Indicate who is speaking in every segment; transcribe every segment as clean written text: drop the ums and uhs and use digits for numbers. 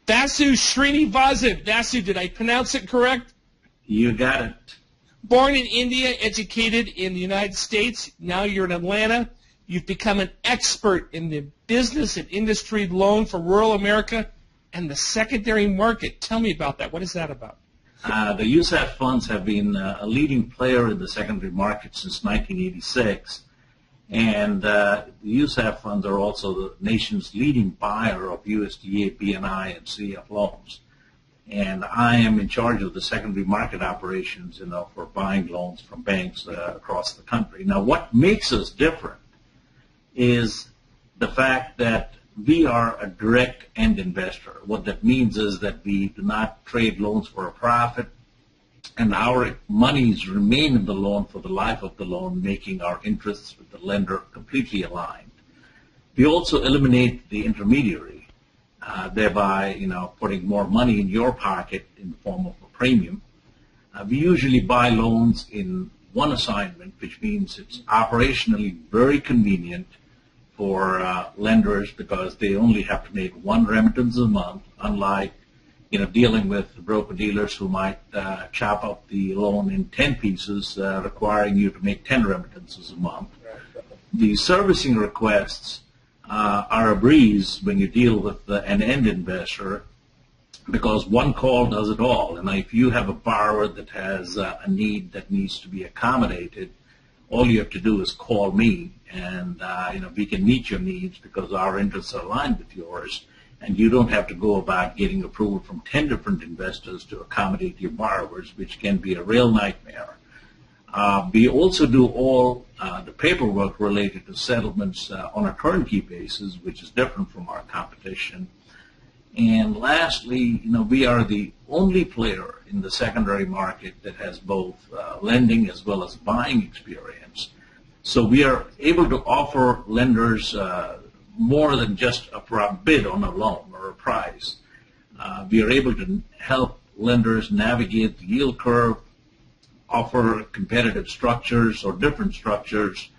Speaker 1: Vasu Srinivasan. Vasu, did I pronounce it correct?
Speaker 2: You got it.
Speaker 1: Born in India, educated in the United States. Now you're in Atlanta. You've become an expert in the business and industry loan for rural America and the secondary market. Tell me about that. What is that about?
Speaker 2: The USAF funds have been a leading player in the secondary market since 1986. And the USAF funds are also the nation's leading buyer of USDA, BNI, and CF loans. And I am in charge of the secondary market operations, for buying loans from banks across the country. Now, what makes us different is the fact that we are a direct end investor. What that means is that we do not trade loans for a profit, and our monies remain in the loan for the life of the loan, making our interests with the lender completely aligned. We also eliminate the intermediary, thereby, putting more money in your pocket in the form of a premium. We usually buy loans in one assignment, which means it's operationally very convenient for lenders because they only have to make one remittance a month, unlike dealing with broker-dealers who might chop up the loan in 10 pieces, requiring you to make 10 remittances a month. The servicing requests are a breeze when you deal with an end investor because one call does it all. And if you have a borrower that has a need that needs to be accommodated, all you have to do is call me, and we can meet your needs because our interests are aligned with yours. And you don't have to go about getting approval from 10 different investors to accommodate your borrowers, which can be a real nightmare. We also do all the paperwork related to settlements on a turnkey basis, which is different from our competition. And lastly, we are the only player in the secondary market that has both lending as well as buying experience. So we are able to offer lenders more than just a bid on a loan or a price. We are able to help lenders navigate the yield curve, offer competitive structures or different structures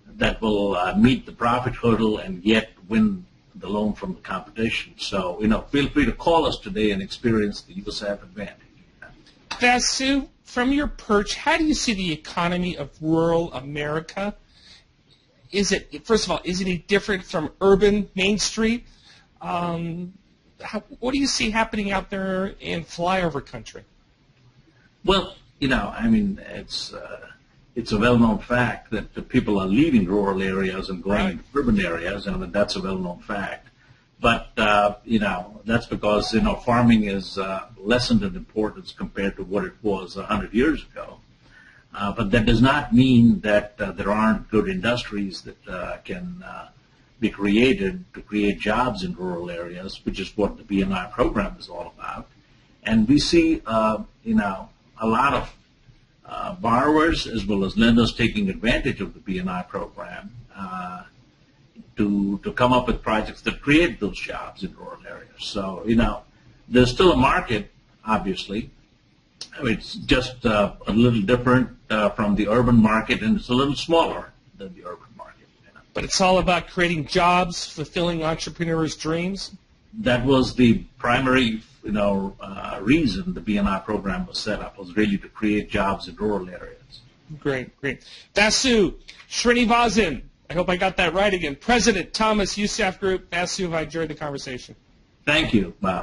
Speaker 2: that will meet the profit hurdle and yet win the loan from the competition. So, feel free to call us today and experience the USAF advantage.
Speaker 1: Vasu, from your perch, how do you see the economy of rural America? First of all, is it any different from urban Main Street? What do you see happening out there in flyover country?
Speaker 2: Well, it's a well-known fact that the people are leaving rural areas and going into urban areas, and that's a well-known fact. But, that's because, farming is lessened in importance compared to what it was 100 years ago. But that does not mean that there aren't good industries that can be created to create jobs in rural areas, which is what the BNI program is all about. And we see, a lot of borrowers as well as lenders taking advantage of the BNI program to come up with projects that create those jobs in rural areas. So, there's still a market, obviously. It's just a little different from the urban market, and it's a little smaller than the urban market.
Speaker 1: But it's all about creating jobs, fulfilling entrepreneurs' dreams?
Speaker 2: That was the primary reason the BNI program was set up, was really to create jobs in rural areas.
Speaker 1: Great. Vasu Srinivasan, I hope I got that right again. President, Thomas USAF Group. Vasu, I enjoyed the conversation.
Speaker 2: Thank you, Bob.